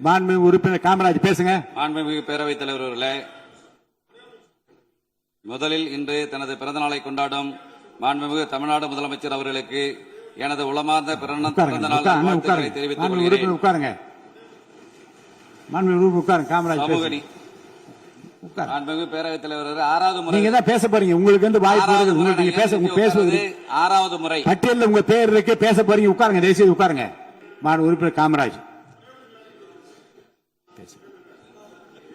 மாண்புமிகு உறுப்பினர் காமராஜ் பேசுங்க. மாண்புமிகு பேரவைத் தலைவர் அவர்களே, முதலில் இன்று தனது பிறந்தநாளை கொண்டாடும் மாண்புமிகு தமிழ்நாடு முதலமைச்சர் அவர்களுக்கு எனது உளமார்ந்த பிறந்தநாள் வாழ்த்துக்களை தெரிவித்துக் கொள்கிறேன். உட்காருங்க. மாண்புமிகு உட்காருங்க. காமராஜ் மாண்புமிகு பேரவைத் தலைவர் ஆறாவது முறை நீங்க தான் பேச போறீங்க. உங்களுக்கு வந்து வாய்ப்பு பேசுவது ஆறாவது முறை பட்டியலில் உங்க பேர் இருக்கு. பேச போறீங்க. உட்காருங்க. தேசிய உட்காருங்க. மாண்பு உறுப்பினர் காமராஜ்.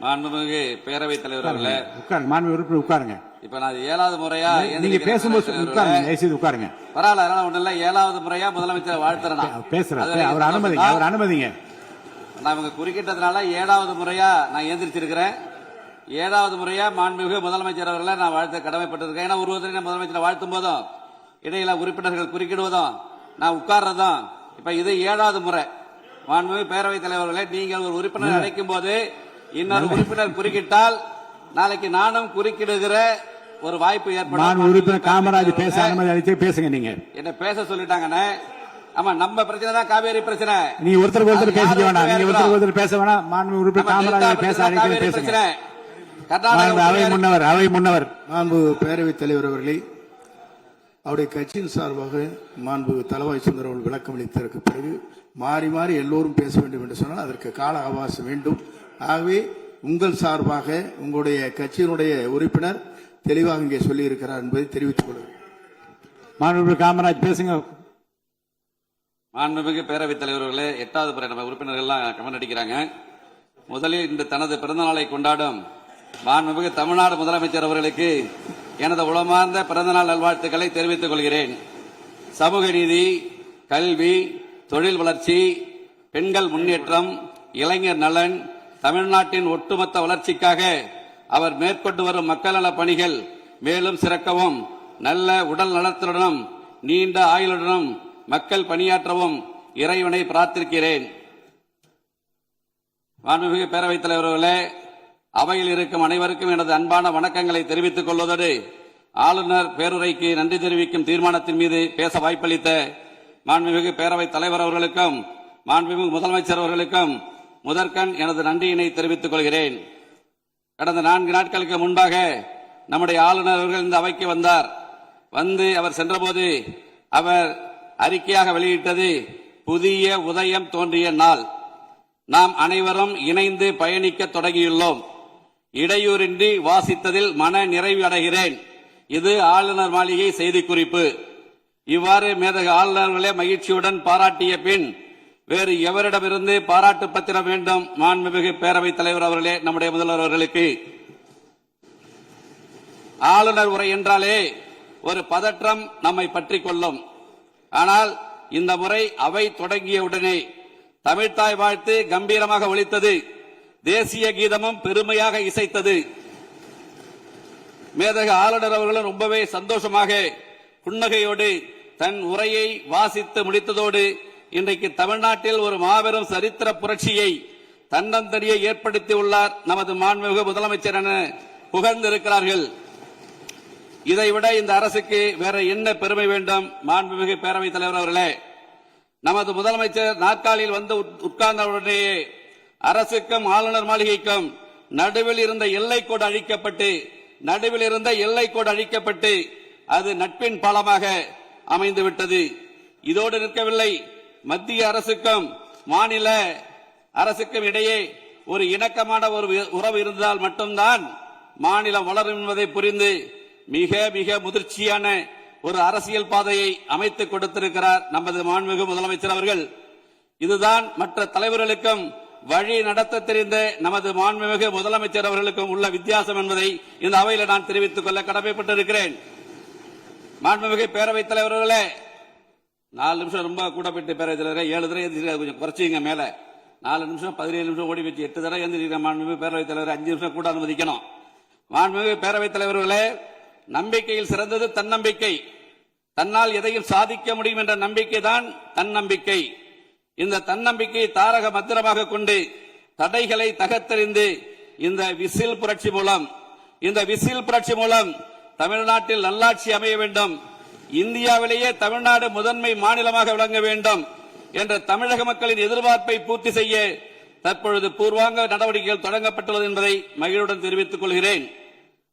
மாண்புமிகு பேரவைத் தலைவர் அவர்களே, உட்காருங்க. மாண்பு உறுப்பினர் உட்காருங்க. இப்ப நான் 7வது முறையா நீங்க பேசும்போது உட்காருங்க. தேசிய உட்காருங்க. பரவாயில்ல, அதனால ஒண்ணு இல்ல. 7வது முறையா முதலமைச்சர் வாழ்த்துறேன். பேசுறேன். அவர் அனுமதிங்க. அவர் அனுமதிங்க. நான் இவங்க குறுக்கிட்டதுனால 7வது முறையா நான் எந்திரிச்சிருக்கிறேன். 7வது முறையா மாண்புமிகு முதலமைச்சர் அவர்களை நான் வாழ்த்த கடமைப்பட்டிருக்கேன். ஏன்னா ஒருவரை முதலமைச்சரை வாழ்த்தும் போதும் இடையில உறுப்பினர்கள் குறுக்கிடுவதும் நான் உட்கார்றதும் இப்ப இது 7வது முறை. மாண்புமிகு பேரவைத் தலைவர்களே, நீங்கள் ஒரு உறுப்பினர் அழைக்கும் போது இன்னொரு உறுப்பினர் குறுக்கிட்டால் நாளைக்கு நானும் குறுக்கிடுகிற ஒரு வாய்ப்பு ஏற்படும். உறுப்பினர் காமராஜ் பேச அனுமதி அளித்து பேசுங்க. நீங்க என்ன பேச சொல்லிட்டாங்கன்னு. ஆமா, நம்ம பிரச்சனை தான் காவேரி பிரச்சனை. நீ ஒருத்தருக்கு ஒருத்தர் பேசிக்க வேணாம். நீங்க ஒருத்தருக்கு ஒருத்தர் பேச வேணாம். மாண்பு உறுப்பினர் காமராஜ் பேச அழைக்க பேசுங்க. அவை முன்னவர் மாண்பு பேரவைத் தலைவர் அவர்களே, அவருடைய கட்சியின் சார்பாக மாண்பு தளவாய் சுந்தரம் அவர்கள் விளக்கம் அளித்ததற்கு பிறகு மாறி மாறி எல்லோரும் பேச வேண்டும் என்று சொன்னால் அதற்கு கால அவகாசம் வேண்டும். ஆகவே உங்கள் சார்பாக உங்களுடைய கட்சியினுடைய உறுப்பினர் தெளிவாக இங்கே சொல்லி இருக்கிறார் என்பதை தெரிவித்துக் கொள்கிறேன். மாண்பு காமராஜ் பேசுங்க. மாண்புமிகு பேரவைத் தலைவர்களே, 8வது முறை நம்ம உறுப்பினர்கள் எல்லாம் கமெண்ட் அடிக்கிறாங்க. முதலில் இன்று தனது பிறந்தநாளை கொண்டாடும் மாண்புமிகு தமிழ்நாடு முதலமைச்சர் அவர்களுக்கு எனது உளமார்ந்த பிறந்தநாள் நல்வாழ்த்துக்களை தெரிவித்துக் கொள்கிறேன். சமூக நீதி, கல்வி, தொழில் வளர்ச்சி, பெண்கள் முன்னேற்றம், இளைஞர் நலன், தமிழ்நாட்டின் ஒட்டுமொத்த வளர்ச்சிக்காக அவர் மேற்கொண்டு வரும் மக்கள் நல பணிகள் மேலும் சிறக்கவும், நல்ல உடல் நலத்துடனும் நீண்ட ஆயுளுடனும் மக்கள் பணியாற்றவும் இறைவனை பிரார்த்திக்கிறேன். மாண்புமிகு பேரவைத் தலைவர்களே, அவையில் இருக்கும் அனைவருக்கும் எனது அன்பான வணக்கங்களை தெரிவித்துக் கொள்வதோடு ஆளுநர் பேருரைக்கு நன்றி தெரிவிக்கும் தீர்மானத்தின் மீது பேச வாய்ப்பளித்த மாண்புமிகு பேரவைத் தலைவர் அவர்களுக்கும் மாண்புமிகு முதலமைச்சர் அவர்களுக்கும் முதற்கண் எனது நன்றியினை தெரிவித்துக் கொள்கிறேன். கடந்த 4 நாட்களுக்கு முன்பாக நம்முடைய ஆளுநர் அவர்கள் இந்த அவைக்கு வந்தார். வந்து அவர் சென்றபோது அவர் அறிக்கையாக வெளியிட்டது புதிய உதயம் தோன்றிய நாள். நாம் அனைவரும் இணைந்து பயணிக்க தொடங்கியுள்ளோம். இடையூறின்றி வாசித்ததில் மன நிறைவு அடைகிறேன். இது ஆளுநர் மாளிகை செய்திக்குறிப்பு. இவ்வாறு மேதகு ஆளுநர்களே மகிழ்ச்சியுடன் பாராட்டிய பின் வேறு எவரிடமிருந்து பாராட்டு பத்திரம் வேண்டும்? மாண்புமிகு பேரவைத் தலைவர் அவர்களே, நம்முடைய முதல்வர் அவர்களுக்கு. ஆளுநர் உரை என்றாலே ஒரு பதற்றம் நம்மை பற்றிக் கொள்ளும். ஆனால் இந்த முறை அவை தொடங்கியவுடனே தமிழ்த்தாய் வாழ்த்து கம்பீரமாக ஒலித்தது. தேசிய கீதமும் பெருமையாக இசைத்தது. மேதகு ஆளுநர் அவர்களும் ரொம்பவே சந்தோஷமாக புன்னகையோடு தன் உரையை வாசித்து முடித்ததோடு இன்றைக்கு தமிழ்நாட்டில் ஒரு மாபெரும் சரித்திர புரட்சியை தன்னந்தனியே ஏற்படுத்தியுள்ளார் நமது மாண்புமிகு முதலமைச்சர் என புகழ்ந்திருக்கிறார்கள். இதைவிட இந்த அரசுக்கு வேற என்ன பெருமை வேண்டும்? மாண்புமிகு பேரவைத் தலைவர் அவர்களே, நமது முதலமைச்சர் நாற்காலியில் வந்து உட்கார்ந்தவுடனேயே அரசுக்கும் ஆளுநர் மாளிகைக்கும் நடுவில் இருந்த எல்லைக்கோடு அழிக்கப்பட்டு அது நட்பின் பாலமாக அமைந்துவிட்டது. இதோடு நிற்கவில்லை. மத்திய அரசுக்கும் மாநில அரசுக்கும் இடையே ஒரு இணக்கமான ஒரு உறவு இருந்தால் மட்டும்தான் மாநிலம் வளரும் என்பதை புரிந்து மிக மிக முதிர்ச்சியான ஒரு அரசியல் பாதையை அமைத்துக் கொடுத்திருக்கிறார் நமது மாண்புமிகு முதலமைச்சர் அவர்கள். இதுதான் மற்ற தலைவர்களுக்கும் வழி நடத்த தெரிந்த நமது மாண்புமிகு முதலமைச்சர் அவர்களுக்கும் உள்ள வித்தியாசம் என்பதை இந்த அவையில் நான் தெரிவித்துக் கொள்ள கடமைப்பட்டிருக்கிறேன். மாண்புமிகு பேரவைத் தலைவர்களே, 4 நிமிஷம் ரொம்ப கூட போயிட்டு பேரவைத் தலைவர் 7 தடவை கொஞ்சம் குறைச்சிங்க. மேல 4 நிமிஷம் 17 நிமிஷம் ஓடி வச்சு 8 தடவை எழுந்திருக்க மாண்புமிகு பேரவைத் தலைவர் 5 நிமிஷம் கூட அனுமதிக்கணும். மாண்புமிகு பேரவைத் தலைவர்களே, நம்பிக்கையில் சிறந்தது தன்னம்பிக்கை. தன்னால் எதையும் சாதிக்க முடியும் என்ற நம்பிக்கை தான் தன்னம்பிக்கை. இந்த தன்னம்பிக்கை தாரக மந்திரமாக கொண்டு தடைகளை தகர்த்தெறிந்து இந்த விசில் புரட்சி மூலம் தமிழ்நாட்டில் நல்லாட்சி அமைய வேண்டும், இந்தியாவிலேயே தமிழ்நாடு முதன்மை மாநிலமாக விளங்க வேண்டும் என்ற தமிழக மக்களின் எதிர்பார்ப்பை பூர்த்தி செய்ய தற்பொழுது பூர்வாங்க நடவடிக்கைகள் தொடங்கப்பட்டுள்ளது என்பதை மகிழ்வுடன் தெரிவித்துக் கொள்கிறேன்.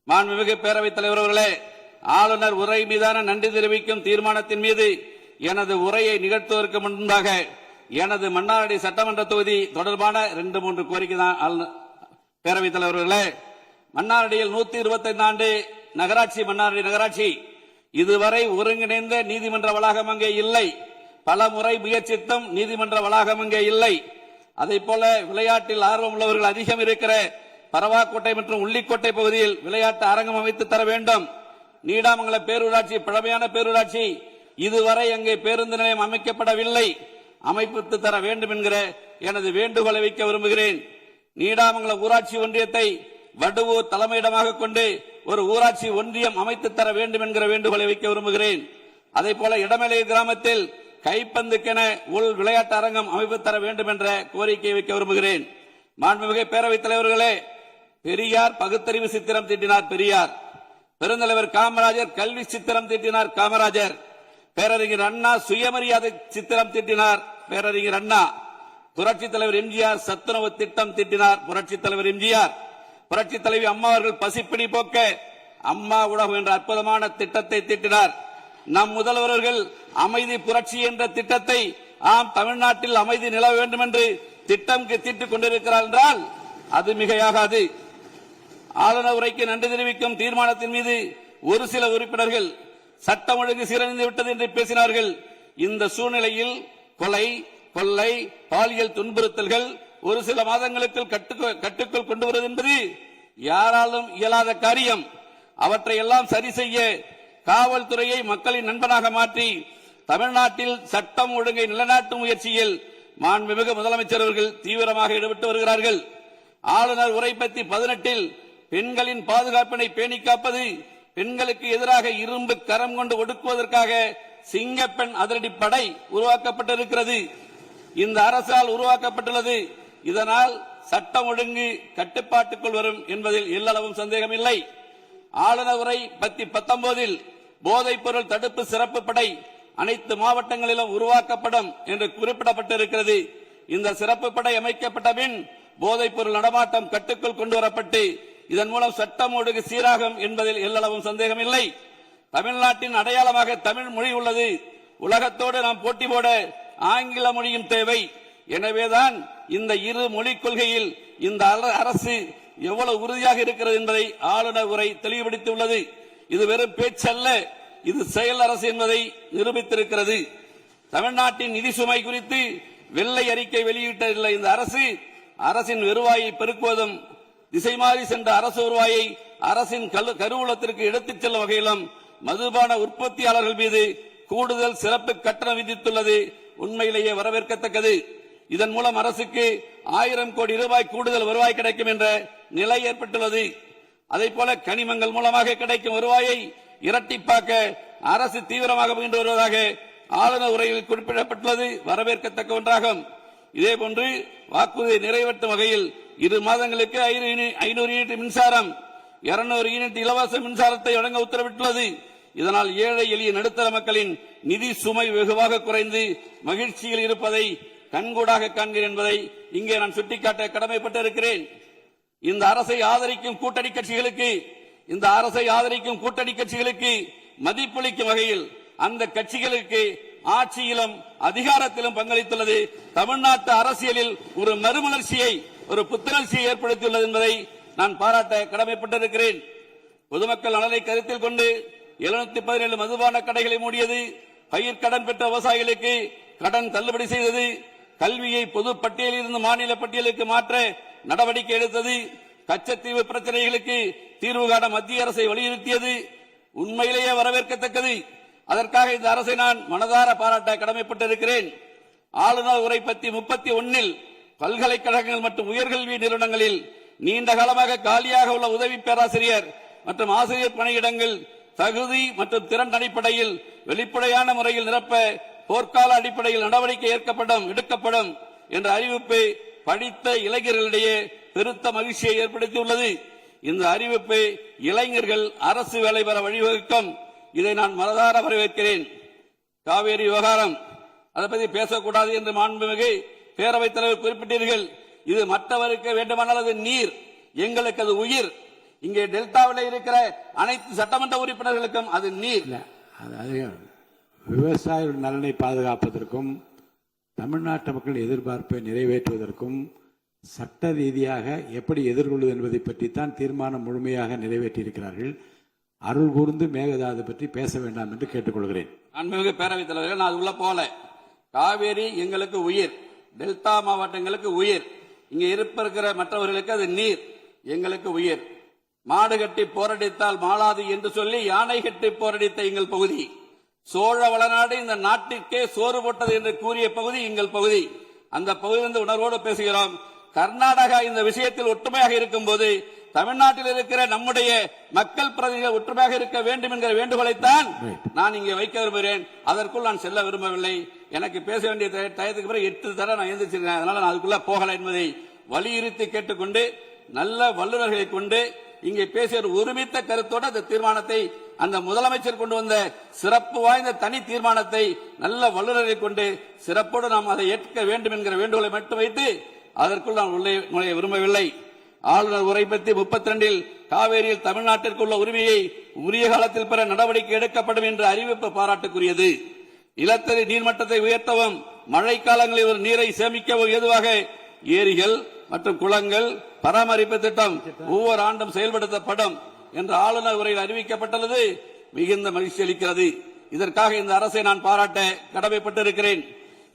மாண்புமிகு பேரவைத் தலைவர் அவர்களே, ஆளுநர் உரை மீதான நன்றி தெரிவிக்கும் தீர்மானத்தின் மீது எனது உரையை நிகழ்த்துவதற்கு முன்பாக எனது மன்னார்குடி சட்டமன்ற தொகுதி தொடர்பான 2-3 கோரிக்கை தான். பேரவைத் தலைவர்களே, மன்னார்குடியில் 125 ஆண்டு நகராட்சி மன்னார்குடி நகராட்சி இதுவரை ஒருங்கிணைந்த நீதிமன்ற வளாகம் அங்கே இல்லை. பல முறை முயற்சித்தும் நீதிமன்ற வளாகம் அங்கே இல்லை. அதே போல விளையாட்டில் ஆர்வம் உள்ளவர்கள் அதிகம் இருக்கிற பரவாக்கோட்டை மற்றும் உள்ளிக்கோட்டை பகுதியில் விளையாட்டு அரங்கம் அமைத்து தர வேண்டும். நீடாமங்கலம் பேரூராட்சி பழமையான பேரூராட்சி, இதுவரை அங்கே பேருந்து நிலையம் அமைக்கப்படவில்லை. அமைப்பித்து தர வேண்டும் என்கிற எனது வேண்டுகோளை வைக்க விரும்புகிறேன். நீடாமங்கலம் ஊராட்சி ஒன்றியத்தை வடுவூர் தலைமையிடமாக கொண்டு ஒரு ஊராட்சி ஒன்றியம் அமைத்து தர வேண்டும் என்கிற வேண்டுகோளை வைக்க விரும்புகிறேன். அதே போல இடமலை கிராமத்தில் கைப்பந்துக்கென உள் விளையாட்டு அரங்கம் அமைப்பு தர வேண்டும் என்ற கோரிக்கையை வைக்க விரும்புகிறேன். மாண்புமிகு பேரவைத் தலைவர்களே, பெரியார் பகுத்தறிவு சித்திரம் தீட்டினார் பெரியார். பெருந்தலைவர் காமராஜர் கல்வி சித்திரம் தீட்டினார் காமராஜர். பேரறிஞர் அண்ணா சுயமரியாதை சித்திரம் தீட்டினார் பேரறிஞர் அண்ணா. புரட்சித் தலைவர் எம்ஜிஆர் சத்துணவு திட்டம் தீட்டினார் புரட்சித் தலைவர் எம்ஜிஆர். புரட்சித் தலைவி அம்மா அவர்கள் பசிப்பிணி போக்க அம்மா உணவு என்ற அற்புதமான திட்டத்தை தீட்டினார். நம் முதல்வர்கள் அமைதி புரட்சி என்ற திட்டத்தை தமிழ்நாட்டில் அமைதி நிலவ வேண்டும் என்று திட்டம் தீட்டிக் கொண்டிருக்கிறார் என்றால் அது மிகையாகாது. ஆளுநர் உரைக்கு நன்றி தெரிவிக்கும் தீர்மானத்தின் மீது ஒரு சில உறுப்பினர்கள் சட்டம் ஒழுங்கு சீரழிந்து விட்டது என்று பேசினார்கள். இந்த சூழ்நிலையில் கொலை, கொள்ளை, பாலியல் துன்புறுத்தல்கள் ஒரு சில மாதங்களுக்குள் கட்டுக்குள் கொண்டு வருவது என்பது யாராலும் இயலாத காரியம். அவற்றை எல்லாம் சரி செய்ய காவல்துறையை மக்களின் நண்பனாக மாற்றி தமிழ்நாட்டில் சட்டம் ஒழுங்கை நிலைநாட்டும் முயற்சியில் மாண்புமிகு முதலமைச்சர் அவர்கள் தீவிரமாக ஈடுபட்டு வருகிறார்கள். ஆளுநர் உரை பத்தி 18 பெண்களின் பாதுகாப்பினை பேணி காப்பது, பெண்களுக்கு எதிராக இரும்பு கரம் கொண்டு ஒடுக்குவதற்காக சிங்கப்பெண் அதிரடிப்படை உருவாக்கப்பட்டிருக்கிறது. இந்த அரசால் உருவாக்கப்பட்டுள்ளது. இதனால் சட்டம் ஒழுங்கு கட்டுப்பாட்டுக்குள் வரும் என்பதில் எல்லளவும் சந்தேகம் இல்லை. ஆளுநர் உரை பத்தி 19 போதைப் பொருள் தடுப்பு சிறப்பு படை அனைத்து மாவட்டங்களிலும் உருவாக்கப்படும் என்று குறிப்பிடப்பட்டிருக்கிறது. இந்த சிறப்பு படை அமைக்கப்பட்ட பின் போதைப் பொருள் நடமாட்டம் கட்டுக்குள் கொண்டு வரப்பட்டு இதன் மூலம் சட்டம் ஒழுங்கு சீராகும் என்பதில் எல்லளவும் சந்தேகம் இல்லை. தமிழ்நாட்டின் அடையாளமாக தமிழ் மொழி உள்ளது. உலகத்தோடு நாம் போட்டி போட ஆங்கில மொழியும் தேவை. எனவேதான் இந்த இரு மொழிக் கொள்கையில் இந்த அரசு எவ்வளவு உறுதியாக இருக்கிறது என்பதை ஆளுநர் உரை தெளிவுபடுத்தியுள்ளது. இது வெறும் பேச்சல்ல, இது செயல் அரசு என்பதை நிரூபித்திருக்கிறது. தமிழ்நாட்டின் நிதி சுமை குறித்து வெள்ளை அறிக்கை வெளியிட்டுள்ள இந்த அரசு அரசின் வருவாயை பெருக்குவதும் திசை மாறி சென்ற அரசு வருவாயை அரசின் கருவூலத்திற்கு எடுத்துச் செல்லும் வகையிலும் மதுபான உற்பத்தியாளர்கள் மீது கூடுதல் சிறப்பு கட்டணம் விதித்துள்ளது உண்மையிலேயே வரவேற்கத்தக்கது. இதன் மூலம் அரசுக்கு 1000 கோடி ரூபாய் கூடுதல் வருவாய் கிடைக்கும் என்ற நிலை ஏற்பட்டுள்ளது. அதே போல கனிமங்கள் மூலமாக கிடைக்கும் வருவாயை இரட்டிப்பாக்க அரசு தீவிரமாக முயன்று வருவதாக ஆளுநர் உரையில் குறிப்பிடப்பட்டுள்ளது வரவேற்கத்தக்க ஒன்றாகும். இதேபோன்று வாக்குறுதியை நிறைவேற்றும் வகையில் 2 மாதங்களுக்கு 500 யூனிட் மின்சாரம், 200 யூனிட் இலவச மின்சாரத்தை வழங்க உத்தரவிட்டுள்ளது. இதனால் ஏழை எளிய நடுத்தர மக்களின் நிதி சுமை வெகுவாக குறைந்து மகிழ்ச்சியில் இருப்பதை கண்கூடாக காண்கிறேன் என்பதை இங்கே நான் சுட்டிக்காட்ட கடமைப்பட்டிருக்கிறேன். இந்த அரசை ஆதரிக்கும் கூட்டணி கட்சிகளுக்கு மதிப்பளிக்கும் வகையில் அந்த கட்சிகளுக்கு ஆட்சியிலும் அதிகாரத்திலும் பங்களித்துள்ளது தமிழ்நாட்டு அரசியலில் ஒரு மறுமலர்ச்சியை, ஒரு புத்துணர்ச்சியை ஏற்படுத்தியுள்ளது என்பதை நான் பாராட்ட கடமைப்பட்டிருக்கிறேன். பொதுமக்கள் நலனை கருத்தில் கொண்டு 717 மதுபான கடைகளை மூடியது, பயிர்க்கடன் பெற்ற விவசாயிகளுக்கு கடன் தள்ளுபடி செய்தது, கல்வியை பொது பட்டியலில் இருந்து மாநில பட்டியலுக்கு மாற்ற நடவடிக்கை எடுத்தது, கச்சத்தீவு பிரச்சனைகளுக்கு தீர்வு காண மத்திய அரசை வலியுறுத்தியது உண்மையிலேயே வரவேற்கத்தக்கது. அதற்காக இந்த அரசை நான் மனதார பாராட்ட கடமைப்பட்டிருக்கிறேன். ஆளுநர் உரை பத்தி 31 பல்கலைக்கழகங்கள் மற்றும் உயர்கல்வி நிறுவனங்களில் நீண்ட காலமாக காலியாக உள்ள உதவி பேராசிரியர் மற்றும் ஆசிரியர் பணியிடங்கள் தகுதி மற்றும் திறன் அடிப்படையில் வெளிப்படையான முறையில் நிரப்ப போர்க்கால அடிப்படையில் நடவடிக்கை எடுக்கப்படும் என்ற அறிவிப்பு படித்த இளைஞர்களிடையே பெருத்த மகிழ்ச்சியை ஏற்படுத்தியுள்ளது. இந்த அறிவிப்பு இளைஞர்கள் அரசு வேலை பெற வழிவகுக்கும். இதை நான் மனதார வரவேற்கிறேன். காவேரி விவகாரம், அதை பற்றி பேசக்கூடாது என்று மாண்புமிகு பேரவைத் தலைவர் குறிப்பிட்டீர்கள். இது மற்றவருக்கு வேண்டுமானால் அது நீர், எங்களுக்கு அது உயிர். இங்கே டெல்டாவில் இருக்கிற அனைத்து சட்டமன்ற உறுப்பினர்களுக்கும் அது நீர். அதாவது விவசாய நலனை பாதுகாப்பதற்கும் தமிழ்நாட்டு மக்கள் எதிர்பார்ப்பை நிறைவேற்றுவதற்கும் சட்ட ரீதியாக எப்படி எதிர்கொள்வது என்பதை பற்றித்தான் தீர்மானம் முழுமையாக நிறைவேற்றியிருக்கிறார்கள். அருள் கூர்ந்து மேகதாது பற்றி பேச வேண்டாம் என்று கேட்டுக்கொள்கிறேன். அன்புமிகு பேரவைத் தலைவர்கள், நான் உள்ள போல, காவேரி எங்களுக்கு உயிர், டெல்டா மாவட்டங்களுக்கு உயிர், இங்க இருக்கிற மற்றவர்களுக்கு அது நீர், எங்களுக்கு உயிர். மாடு கட்டி போரடித்தால் மாளாது என்று சொல்லி யானை கட்டி போரடித்த எங்கள் பகுதி, சோழ வளநாடு இந்த நாட்டிற்கே சோறு போட்டது என்று கூறிய பகுதி எங்கள் பகுதி. அந்த பகுதியிலிருந்து உணர்வோடு பேசுகிறோம். கர்நாடகா இந்த விஷயத்தில் ஒற்றுமையாக இருக்கும் போது தமிழ்நாட்டில் இருக்கிற நம்முடைய மக்கள் பிரதிநிதிகள் ஒற்றுமையாக இருக்க வேண்டும் என்கிற வேண்டுகோளைத்தான் நான் இங்கே வைக்க விரும்புகிறேன். அதற்குள் நான் செல்ல விரும்பவில்லை. எனக்கு பேச வேண்டிய டயத்துக்கு பிறகு 8 தடவை நான் எழுந்திருச்சிருக்கேன். அதனால நான் அதுக்குள்ள போகல என்பதை வலியுறுத்தி கேட்டுக்கொண்டு, நல்ல வல்லுநர்களை கொண்டு இங்கே பேசிய ஒருமித்த கருத்தோடு அந்த தீர்மானத்தை, அந்த முதலமைச்சர் கொண்டு வந்த சிறப்பு வாய்ந்த தனி தீர்மானத்தை நல்ல வல்லுநரை கொண்டு சிறப்போடு நாம் அதை ஏற்க வேண்டும் என்கிற வேண்டுகோளை மட்டும் வைத்து அதற்குள் நான் உள்ளே நுழைய விரும்பவில்லை. ஆளுநர் உரை பற்றி 32 காவேரியில் தமிழ்நாட்டிற்கு உள்ள உரிமையை உரிய காலத்தில் பெற நடவடிக்கை எடுக்கப்படும் என்ற அறிவிப்பு பாராட்டுக்குரியது. நிலத்தடி நீர்மட்டத்தை உயர்த்தவும் மழை காலங்களில் ஒரு நீரை சேமிக்கவும் ஏதுவாக ஏரிகள் மற்றும் குளங்கள் பராமரிப்பு திட்டம் ஒவ்வொரு ஆண்டும் செயல்படுத்தப்படும் என்ற ஆளுநர் உரையில் அறிவிக்கப்பட்டுள்ளது மிகுந்த மகிழ்ச்சி அளிக்கிறது. இதற்காக இந்த அரசை நான் பாராட்ட கடமைப்பட்டிருக்கிறேன்.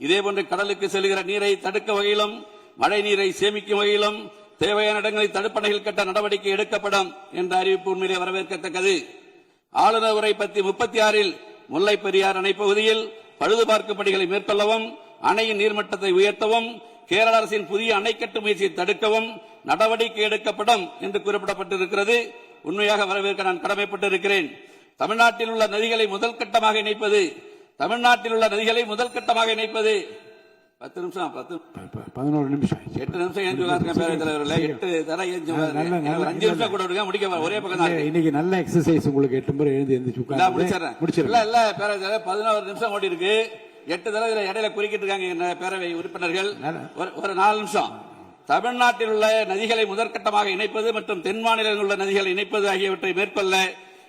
இதேபோன்று கடலுக்கு செல்கிற நீரை தடுக்க வகையிலும் மழை நீரை சேமிக்கும் வகையிலும் தேவையான இடங்களில் தடுப்பணைகள் கட்ட நடவடிக்கை எடுக்கப்படும் என்ற அறிவிப்பு உண்மையிலே வரவேற்கத்தக்கது. ஆளுநர் உரை பத்தி 36 முல்லை பெரியார் அணை பகுதியில் பழுதுபார்க்கும் பணிகளை மேற்கொள்ளவும், அணையின் நீர்மட்டத்தை உயர்த்தவும், கேரள அரசின் புதிய அணை கட்டும் முயற்சியை தடுக்கவும் நடவடிக்கை எடுக்கப்படும் என்று குறிப்பிடப்பட்டிருக்கிறது. உண்மையாக வரவேற்க நான் கடமைப்பட்டிருக்கிறேன். தமிழ்நாட்டில் உள்ள நதிகளை முதல் கட்டமாக இணைப்பது 10 நிமிஷம் 11 நிமிஷம் 8 நிமிஷம் ஏஞ்சுவாங்க பேரவைத் தலைவர்களே. 8 தடவை ஏஞ்சுவாங்க. 5 நிமிஷம் கூட விடுங்க, முடிக்க ஒரே பக்கம் தான். இன்னைக்கு நல்ல எக்ஸசைஸ் உங்களுக்கு 8 முறை எழுந்து முடிச்சிடறேன். இல்ல பேரவைத் தலைவர் 11 நிமிஷம் ஓடி இருக்கு. 8 தடவை இடையில குறுக்கிட்டு இருக்காங்க பேரவை உறுப்பினர்கள். ஒரு 4 நிமிஷம். தமிழ்நாட்டில் உள்ள நதிகளை முதற்கட்டமாக இணைப்பது மற்றும் தென் மாநிலங்களில் உள்ள நதிகளை இணைப்பது ஆகியவற்றை மேற்கொள்ள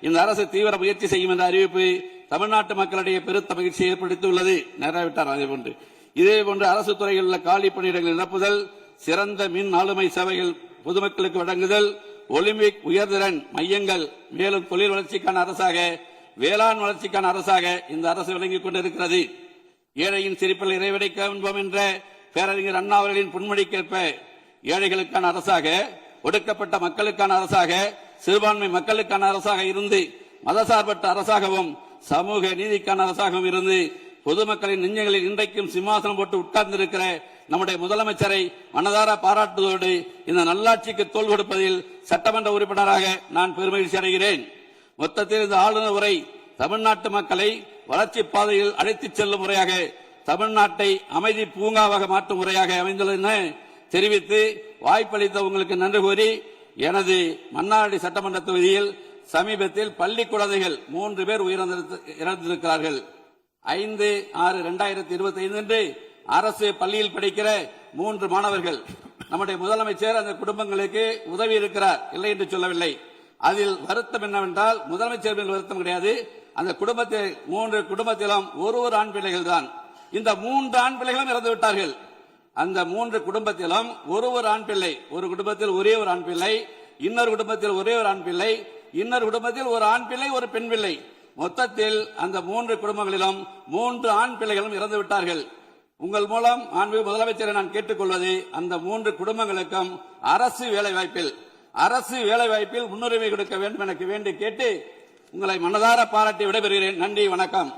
இந்த அரசு தீவிர முயற்சி செய்யும் என்ற அறிவிப்பு தமிழ்நாட்டு மக்களிடையே பெருத்த மகிழ்ச்சியை ஏற்படுத்தியுள்ளது. நிறைவேற்றார். அதேபோன்று இதேபோன்று அரசு துறையில் உள்ள காலி பணியிடங்கள் நிரப்புதல், சிறந்த மின் ஆளுமை சேவைகள் பொதுமக்களுக்கு வழங்குதல், ஒலிம்பிக் உயர்திறன் மையங்கள், மேலும் தொழில் வளர்ச்சிக்கான அரசாக, வேளாண் வளர்ச்சிக்கான அரசாக இந்த அரசு விளங்கிக் கொண்டிருக்கிறது. ஏழையின் சிரிப்பில் இறைவனை காண்போம் என்ற பேரறிஞர் அண்ணா அவர்களின் பொன்மொழிக்கேற்ப ஏழைகளுக்கான அரசாக, ஒடுக்கப்பட்ட மக்களுக்கான அரசாக, சிறுபான்மை மக்களுக்கான அரசாக இருந்து மதசார்பற்ற அரசாகவும் சமூக நீதிக்கான அரசாகவும் இருந்து பொதுமக்களின் நெஞ்சங்களில் இன்றைக்கும் சிம்மாசனம் போட்டு உட்கார்ந்திருக்கிற நம்முடைய முதலமைச்சரை மனதார பாராட்டுவதோடு இந்த நல்லாட்சிக்கு தோள் கொடுப்பதில் சட்டமன்ற உறுப்பினராக நான் பெருமகிழ்ச்சி அடைகிறேன். மொத்தத்தில் இந்த ஆளுநர் உரை தமிழ்நாட்டு மக்களை வளர்ச்சி பாதையில் அழைத்துச் செல்லும் முறையாக, தமிழ்நாட்டை அமைதி பூங்காவாக மாற்றும் முறையாக அமைந்துள்ளது என தெரிவித்து வாய்ப்பளித்த உங்களுக்கு நன்றி கூறி, எனது மன்னார்குடி சட்டமன்ற தொகுதியில் சமீபத்தில் பள்ளி குழந்தைகள் 3 பேர் இறந்திருக்கிறார்கள். 5/6/2025 அன்று அரசு பள்ளியில் படிக்கிற 3 மாணவர்கள். நம்முடைய முதலமைச்சர் அந்த குடும்பங்களுக்கு உதவி இருக்கிறார், இல்லை என்று சொல்லவில்லை. அதில் வருத்தம் என்னவென்றால், முதலமைச்சர் மேல் வருத்தம் கிடையாது. அந்த குடும்பத்தில் 3 குடும்பத்திலும் ஒரு ஆண் பிள்ளைகள் தான். இந்த 3 ஆண் பிள்ளைகளும் இறந்து விட்டார்கள். அந்த 3 குடும்பத்திலும் ஒரு ஆண் பிள்ளை, ஒரு குடும்பத்தில் ஒரே ஒரு ஆண் பிள்ளை, இன்னொரு குடும்பத்தில் ஒரே ஒரு ஆண் பிள்ளை, இன்னொரு குடும்பத்தில் ஒரு ஆண் பிள்ளை ஒரு பெண் பிள்ளை. மொத்தத்தில் அந்த 3 குடும்பங்களிலும் 3 ஆண் பிள்ளைகளும் இறந்து விட்டார்கள். உங்கள் மூலம் மாண்புமிகு முதலமைச்சரை நான் கேட்டுக்கொள்வது, அந்த 3 குடும்பங்களுக்கும் அரசு வேலைவாய்ப்பில் முன்னுரிமை கொடுக்க வேண்டும் எனக்கு வேண்டி கேட்டு உங்களை மனதார பாராட்டி விடைபெறுகிறேன். நன்றி, வணக்கம்.